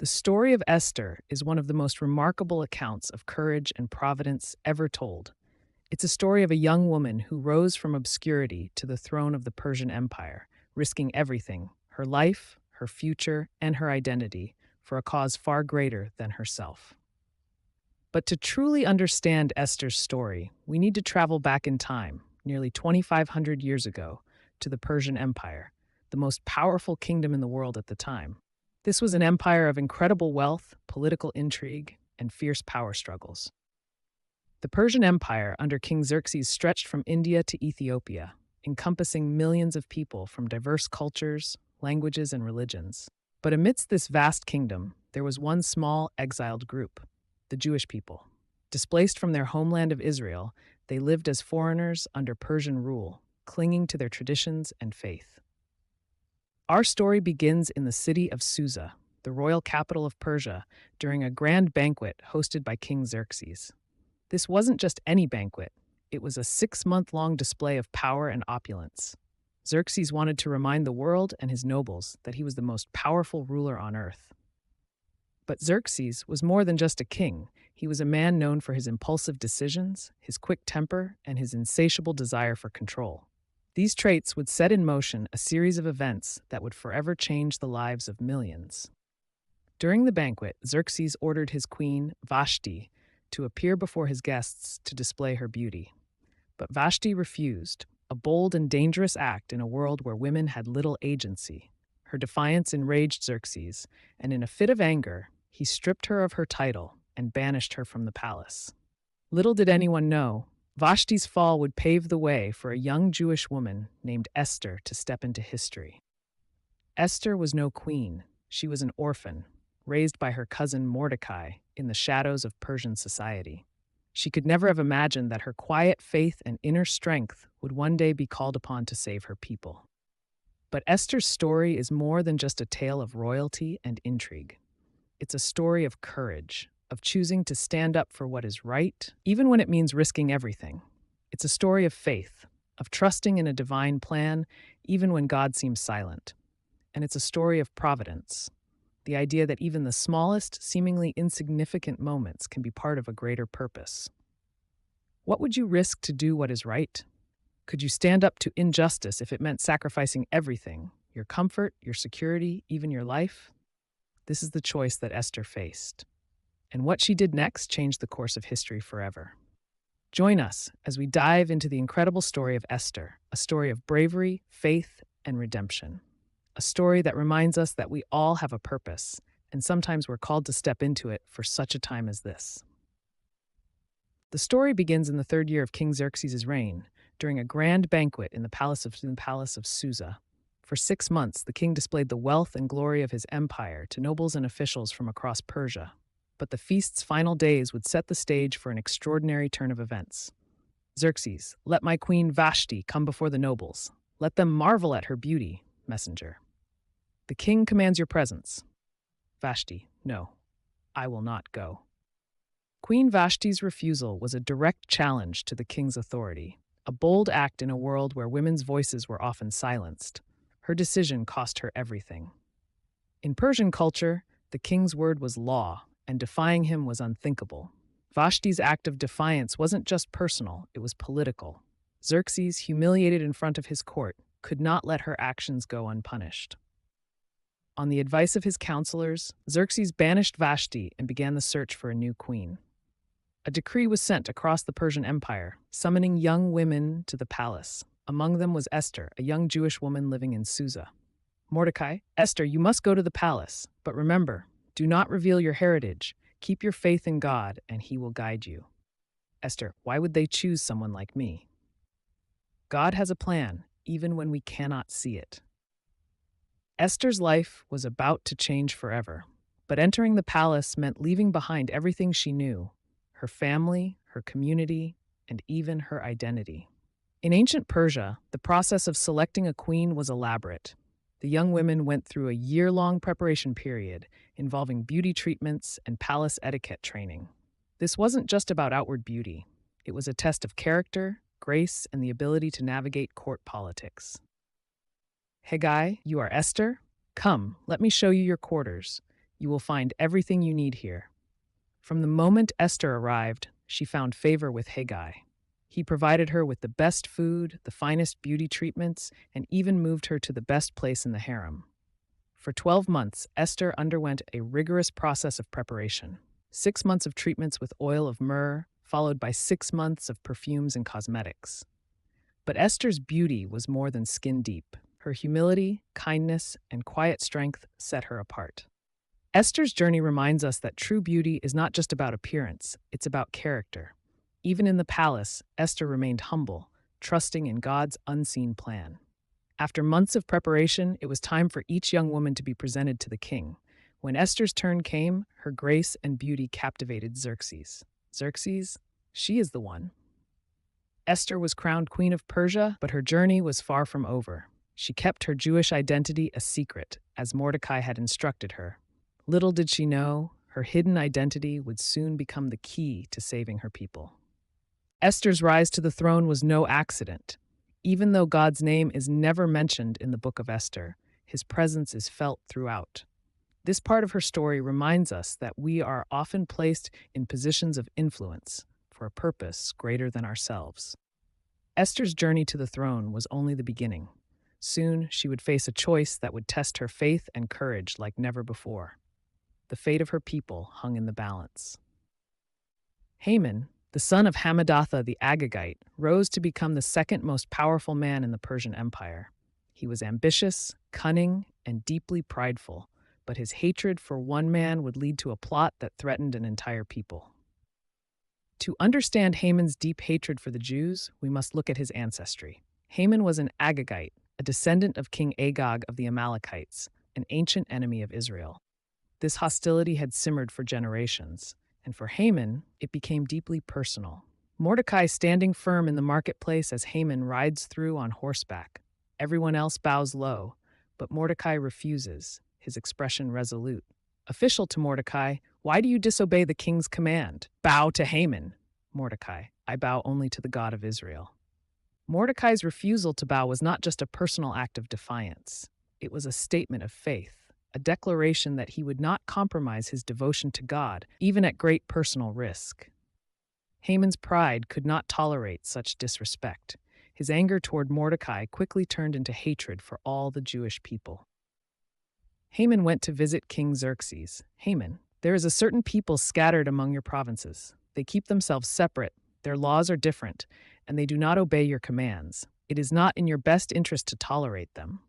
The story of Esther is one of the most remarkable accounts of courage and providence ever told. It's a story of a young woman who rose from obscurity to the throne of the Persian Empire, risking everything: her life, her future, and her identity for a cause far greater than herself. But to truly understand Esther's story, we need to travel back in time, nearly 2,500 years ago, to the Persian Empire, the most powerful kingdom in the world at the time. This was an empire of incredible wealth, political intrigue, and fierce power struggles. The Persian Empire under King Xerxes stretched from India to Ethiopia, encompassing millions of people from diverse cultures, languages, and religions. But amidst this vast kingdom, there was one small, exiled group: the Jewish people. Displaced from their homeland of Israel, they lived as foreigners under Persian rule, clinging to their traditions and faith. Our story begins in the city of Susa, the royal capital of Persia, during a grand banquet hosted by King Xerxes. This wasn't just any banquet, it was a 6-month-long display of power and opulence. Xerxes wanted to remind the world and his nobles that he was the most powerful ruler on earth. But Xerxes was more than just a king. He was a man known for his impulsive decisions, his quick temper, and his insatiable desire for control. These traits would set in motion a series of events that would forever change the lives of millions. During the banquet, Xerxes ordered his queen, Vashti, to appear before his guests to display her beauty. But Vashti refused, a bold and dangerous act in a world where women had little agency. Her defiance enraged Xerxes, and in a fit of anger, he stripped her of her title and banished her from the palace. Little did anyone know, Vashti's fall would pave the way for a young Jewish woman named Esther to step into history. Esther was no queen. She was an orphan, raised by her cousin Mordecai in the shadows of Persian society. She could never have imagined that her quiet faith and inner strength would one day be called upon to save her people. But Esther's story is more than just a tale of royalty and intrigue. It's a story of courage, of choosing to stand up for what is right, even when it means risking everything. It's a story of faith, of trusting in a divine plan, even when God seems silent. And it's a story of providence, the idea that even the smallest, seemingly insignificant moments can be part of a greater purpose. What would you risk to do what is right? Could you stand up to injustice if it meant sacrificing everything, your comfort, your security, even your life? This is the choice that Esther faced. And what she did next changed the course of history forever. Join us as we dive into the incredible story of Esther, a story of bravery, faith, and redemption. A story that reminds us that we all have a purpose, and sometimes we're called to step into it for such a time as this. The story begins in the 3rd year of King Xerxes' reign, during a grand banquet in the palace of Susa. For 6 months, the king displayed the wealth and glory of his empire to nobles and officials from across Persia. But the feast's final days would set the stage for an extraordinary turn of events. Xerxes, let my queen Vashti come before the nobles. Let them marvel at her beauty, messenger. The king commands your presence. Vashti, no, I will not go. Queen Vashti's refusal was a direct challenge to the king's authority, a bold act in a world where women's voices were often silenced. Her decision cost her everything. In Persian culture, the king's word was law, and defying him was unthinkable. Vashti's act of defiance wasn't just personal, it was political. Xerxes, humiliated in front of his court, could not let her actions go unpunished. On the advice of his counselors, Xerxes banished Vashti and began the search for a new queen. A decree was sent across the Persian Empire, summoning young women to the palace. Among them was Esther, a young Jewish woman living in Susa. Mordecai, Esther, you must go to the palace, but remember, do not reveal your heritage. Keep your faith in God, and He will guide you. Esther, why would they choose someone like me? God has a plan, even when we cannot see it. Esther's life was about to change forever, but entering the palace meant leaving behind everything she knew: her family, her community, and even her identity. In ancient Persia, the process of selecting a queen was elaborate. The young women went through a year-long preparation period involving beauty treatments and palace etiquette training. This wasn't just about outward beauty. It was a test of character, grace, and the ability to navigate court politics. Hey guy, you are Esther? Come, let me show you your quarters. You will find everything you need here." From the moment Esther arrived, she found favor with Haggai. He provided her with the best food, the finest beauty treatments, and even moved her to the best place in the harem. For 12 months, Esther underwent a rigorous process of preparation. 6 months of treatments with oil of myrrh, followed by 6 months of perfumes and cosmetics. But Esther's beauty was more than skin deep. Her humility, kindness, and quiet strength set her apart. Esther's journey reminds us that true beauty is not just about appearance, it's about character. Even in the palace, Esther remained humble, trusting in God's unseen plan. After months of preparation, it was time for each young woman to be presented to the king. When Esther's turn came, her grace and beauty captivated Xerxes. Xerxes, she is the one. Esther was crowned queen of Persia, but her journey was far from over. She kept her Jewish identity a secret, as Mordecai had instructed her. Little did she know, her hidden identity would soon become the key to saving her people. Esther's rise to the throne was no accident. Even though God's name is never mentioned in the book of Esther, his presence is felt throughout. This part of her story reminds us that we are often placed in positions of influence for a purpose greater than ourselves. Esther's journey to the throne was only the beginning. Soon, she would face a choice that would test her faith and courage like never before. The fate of her people hung in the balance. Haman, the son of Hammedatha the Agagite, rose to become the second most powerful man in the Persian Empire. He was ambitious, cunning, and deeply prideful, but his hatred for one man would lead to a plot that threatened an entire people. To understand Haman's deep hatred for the Jews, we must look at his ancestry. Haman was an Agagite, a descendant of King Agag of the Amalekites, an ancient enemy of Israel. This hostility had simmered for generations, and for Haman, it became deeply personal. Mordecai standing firm in the marketplace as Haman rides through on horseback. Everyone else bows low, but Mordecai refuses, his expression resolute. Official to Mordecai, "Why do you disobey the king's command? Bow to Haman." Mordecai, "I bow only to the God of Israel." Mordecai's refusal to bow was not just a personal act of defiance. It was a statement of faith, a declaration that he would not compromise his devotion to God, even at great personal risk. Haman's pride could not tolerate such disrespect. His anger toward Mordecai quickly turned into hatred for all the Jewish people. Haman went to visit King Xerxes. "Haman, there is a certain people scattered among your provinces. They keep themselves separate, their laws are different, and they do not obey your commands. It is not in your best interest to tolerate them.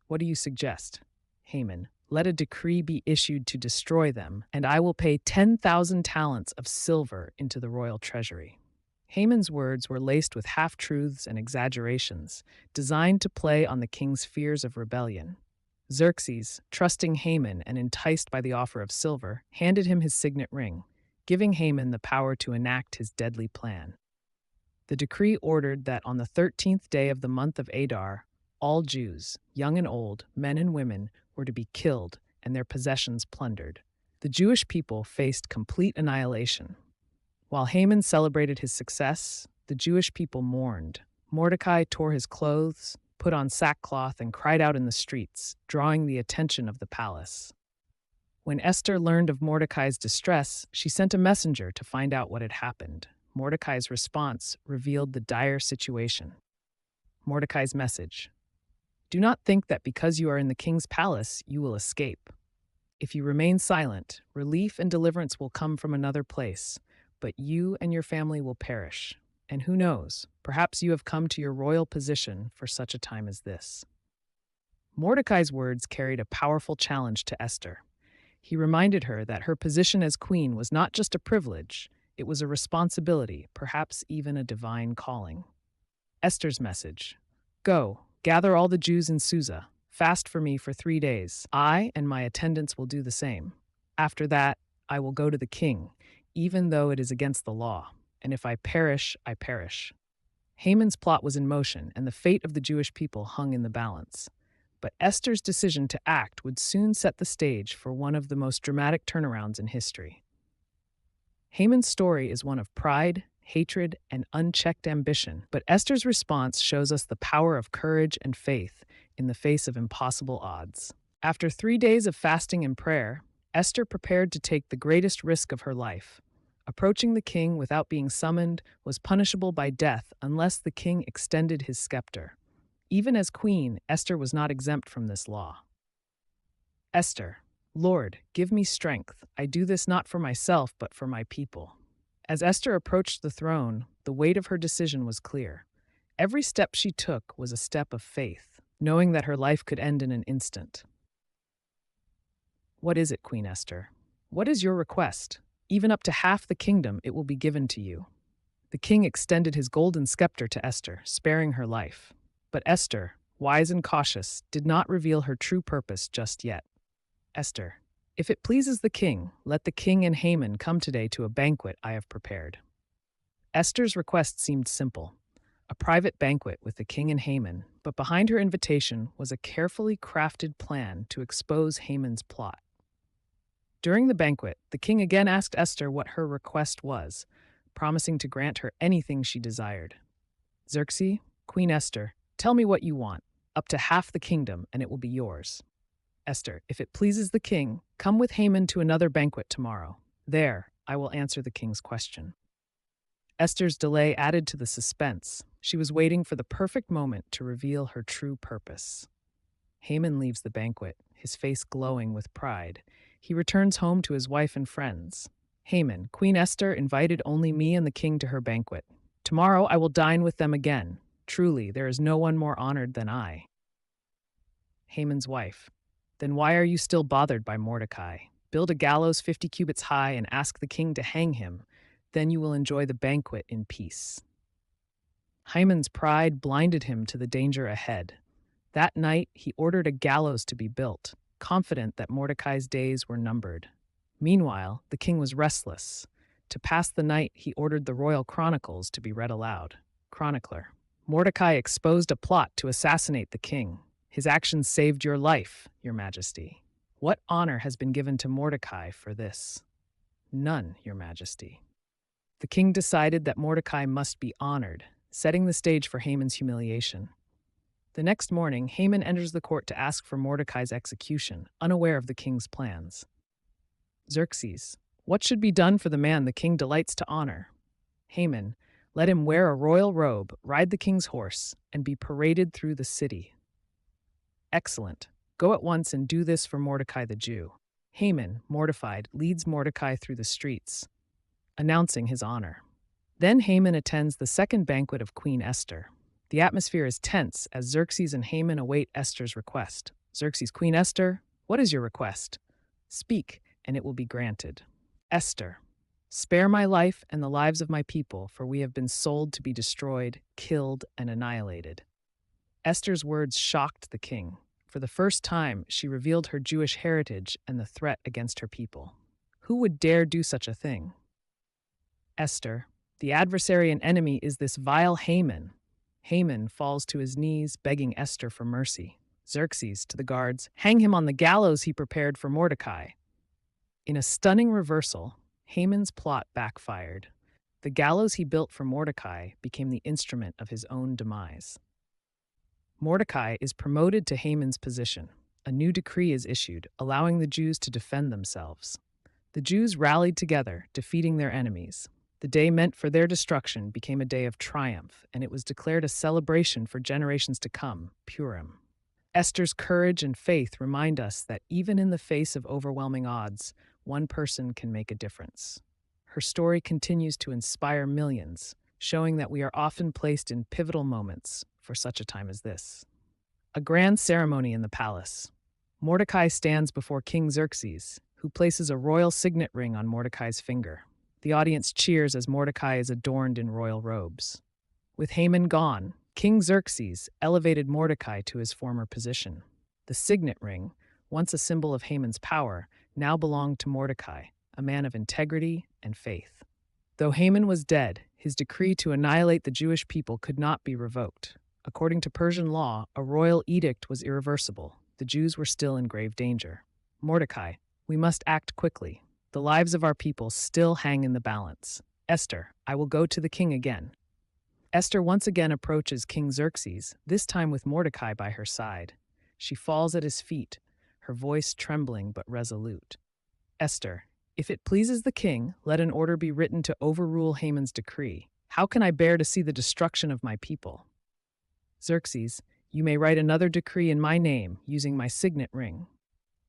What do you suggest?" Haman, "Let a decree be issued to destroy them, and I will pay 10,000 talents of silver into the royal treasury." Haman's words were laced with half-truths and exaggerations, designed to play on the king's fears of rebellion. Xerxes, trusting Haman and enticed by the offer of silver, handed him his signet ring, giving Haman the power to enact his deadly plan. The decree ordered that on the 13th day of the month of Adar, all Jews, young and old, men and women, were to be killed and their possessions plundered. The Jewish people faced complete annihilation. While Haman celebrated his success, the Jewish people mourned. Mordecai tore his clothes, put on sackcloth, and cried out in the streets, drawing the attention of the palace. When Esther learned of Mordecai's distress, she sent a messenger to find out what had happened. Mordecai's response revealed the dire situation. Mordecai's message: "Do not think that because you are in the king's palace, you will escape. If you remain silent, relief and deliverance will come from another place, but you and your family will perish. And who knows, perhaps you have come to your royal position for such a time as this." Mordecai's words carried a powerful challenge to Esther. He reminded her that her position as queen was not just a privilege, it was a responsibility, perhaps even a divine calling. Esther's message: "Go, gather all the Jews in Susa, fast for me for 3 days. I and my attendants will do the same. After that, I will go to the king, even though it is against the law. And if I perish, I perish." Haman's plot was in motion, and the fate of the Jewish people hung in the balance. But Esther's decision to act would soon set the stage for one of the most dramatic turnarounds in history. Haman's story is one of pride, hatred, and unchecked ambition, but Esther's response shows us the power of courage and faith in the face of impossible odds. After 3 days of fasting and prayer, Esther prepared to take the greatest risk of her life. Approaching the king without being summoned was punishable by death unless the king extended his scepter. Even as queen, Esther was not exempt from this law. Esther, Lord, give me strength. I do this not for myself, but for my people. As Esther approached the throne, the weight of her decision was clear. Every step she took was a step of faith, knowing that her life could end in an instant. What is it, Queen Esther? What is your request? Even up to half the kingdom, it will be given to you. The king extended his golden scepter to Esther, sparing her life. But Esther, wise and cautious, did not reveal her true purpose just yet. Esther, if it pleases the king, let the king and Haman come today to a banquet I have prepared. Esther's request seemed simple, a private banquet with the king and Haman, but behind her invitation was a carefully crafted plan to expose Haman's plot. During the banquet, the king again asked Esther what her request was, promising to grant her anything she desired. Xerxes, Queen Esther, tell me what you want, up to half the kingdom, and it will be yours. Esther, if it pleases the king, come with Haman to another banquet tomorrow. There, I will answer the king's question. Esther's delay added to the suspense. She was waiting for the perfect moment to reveal her true purpose. Haman leaves the banquet, his face glowing with pride. He returns home to his wife and friends. Haman, Queen Esther invited only me and the king to her banquet. Tomorrow I will dine with them again. Truly, there is no one more honored than I. Haman's wife, then why are you still bothered by Mordecai? Build a gallows 50 cubits high and ask the king to hang him. Then you will enjoy the banquet in peace. Haman's pride blinded him to the danger ahead. That night, he ordered a gallows to be built, confident that Mordecai's days were numbered. Meanwhile, the king was restless. To pass the night, he ordered the royal chronicles to be read aloud. Chronicler: Mordecai exposed a plot to assassinate the king. His actions saved your life, Your Majesty. What honor has been given to Mordecai for this? None, Your Majesty. The king decided that Mordecai must be honored, setting the stage for Haman's humiliation. The next morning, Haman enters the court to ask for Mordecai's execution, unaware of the king's plans. Xerxes: What should be done for the man the king delights to honor? Haman: Let him wear a royal robe, ride the king's horse, and be paraded through the city. Excellent. Go at once and do this for Mordecai the Jew. Haman, mortified, leads Mordecai through the streets, announcing his honor. Then Haman attends the second banquet of Queen Esther. The atmosphere is tense as Xerxes and Haman await Esther's request. Xerxes: Queen Esther, what is your request? Speak, and it will be granted. Esther: Spare my life and the lives of my people, for we have been sold to be destroyed, killed, and annihilated. Esther's words shocked the king. For the first time, she revealed her Jewish heritage and the threat against her people. Who would dare do such a thing? Esther: The adversary and enemy is this vile Haman. Haman falls to his knees, begging Esther for mercy. Xerxes to the guards: Hang him on the gallows he prepared for Mordecai. In a stunning reversal, Haman's plot backfired. The gallows he built for Mordecai became the instrument of his own demise. Mordecai is promoted to Haman's position. A new decree is issued, allowing the Jews to defend themselves. The Jews rallied together, defeating their enemies. The day meant for their destruction became a day of triumph, and it was declared a celebration for generations to come, Purim. Esther's courage and faith remind us that even in the face of overwhelming odds, one person can make a difference. Her story continues to inspire millions, showing that we are often placed in pivotal moments for such a time as this. A grand ceremony in the palace. Mordecai stands before King Xerxes, who places a royal signet ring on Mordecai's finger. The audience cheers as Mordecai is adorned in royal robes. With Haman gone, King Xerxes elevated Mordecai to his former position. The signet ring, once a symbol of Haman's power, now belonged to Mordecai, a man of integrity and faith. Though Haman was dead, his decree to annihilate the Jewish people could not be revoked. According to Persian law, a royal edict was irreversible. The Jews were still in grave danger. Mordecai: We must act quickly. The lives of our people still hang in the balance. Esther: I will go to the king again. Esther once again approaches King Xerxes, this time with Mordecai by her side. She falls at his feet, her voice trembling but resolute. Esther, if it pleases the king, let an order be written to overrule Haman's decree. How can I bear to see the destruction of my people? Xerxes, you may write another decree in my name, using my signet ring.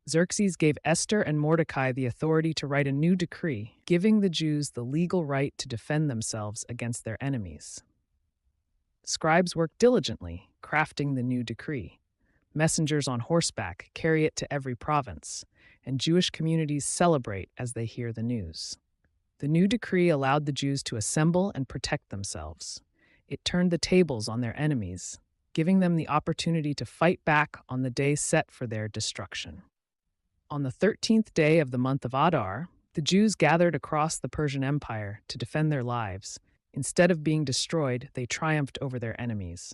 Xerxes gave Esther and Mordecai the authority to write a new decree, giving the Jews the legal right to defend themselves against their enemies. Scribes worked diligently, crafting the new decree. Messengers on horseback carry it to every province, and Jewish communities celebrate as they hear the news. The new decree allowed the Jews to assemble and protect themselves. It turned the tables on their enemies, giving them the opportunity to fight back on the day set for their destruction. On the 13th day of the month of Adar, the Jews gathered across the Persian Empire to defend their lives. Instead of being destroyed, they triumphed over their enemies.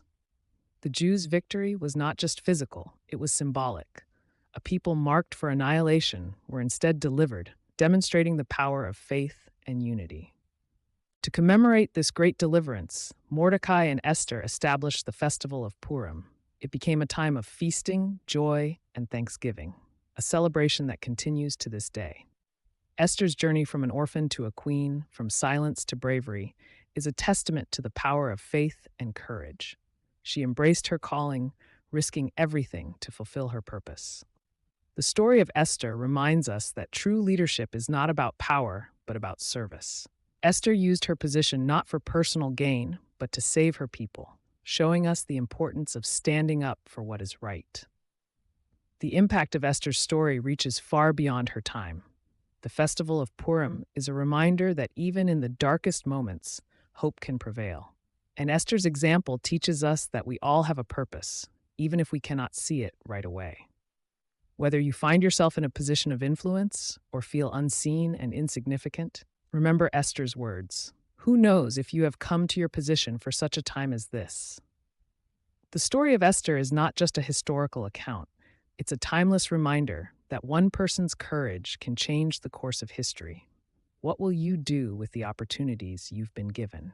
The Jews' victory was not just physical, it was symbolic. A people marked for annihilation were instead delivered, demonstrating the power of faith and unity. To commemorate this great deliverance, Mordecai and Esther established the festival of Purim. It became a time of feasting, joy, and thanksgiving, a celebration that continues to this day. Esther's journey from an orphan to a queen, from silence to bravery, is a testament to the power of faith and courage. She embraced her calling, risking everything to fulfill her purpose. The story of Esther reminds us that true leadership is not about power, but about service. Esther used her position not for personal gain, but to save her people, showing us the importance of standing up for what is right. The impact of Esther's story reaches far beyond her time. The festival of Purim is a reminder that even in the darkest moments, hope can prevail. And Esther's example teaches us that we all have a purpose, even if we cannot see it right away. Whether you find yourself in a position of influence or feel unseen and insignificant, remember Esther's words. Who knows if you have come to your position for such a time as this? The story of Esther is not just a historical account. It's a timeless reminder that one person's courage can change the course of history. What will you do with the opportunities you've been given?